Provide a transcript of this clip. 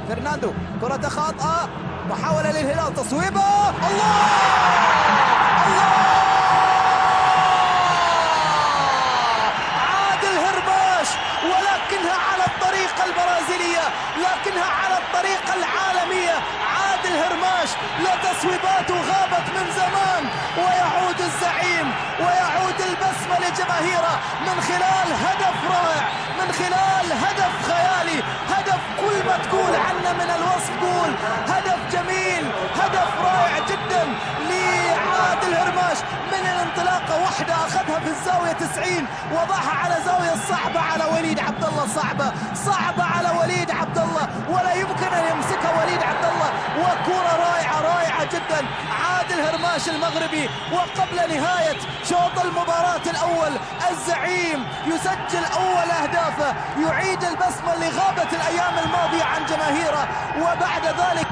فرناندو كرة خاطئة، محاولة للهلال، تصويبة، الله الله، عادل هرماش، ولكنها على الطريقة البرازيلية، لكنها على الطريقة العالمية. عادل هرماش لتصويباته غابت من زمان، ويعود الزعيم ويعود البسمة لجماهيره من خلال هدف رائع، من خلال هدف خيالي، هدف كل ما تقول عنه من الوصف قول، هدف جميل، هدف رائع جدا لعادل هرماش من الانطلاقة واحدة، أخذها في الزاوية 90 وضعها على زاوية صعبة على وليد عبد الله، صعبة على وليد عبد الله، ولا يمكن أن يمسكها وليد عبد الله، وكرة رائعة جدا. عادل هرماش المغربي وقبل نهاية شوط المباراة الأول الزعيم يسجل أول أهدافه، يعيد البسمة اللي غابت الأيام الماضية عن جماهيره، وبعد ذلك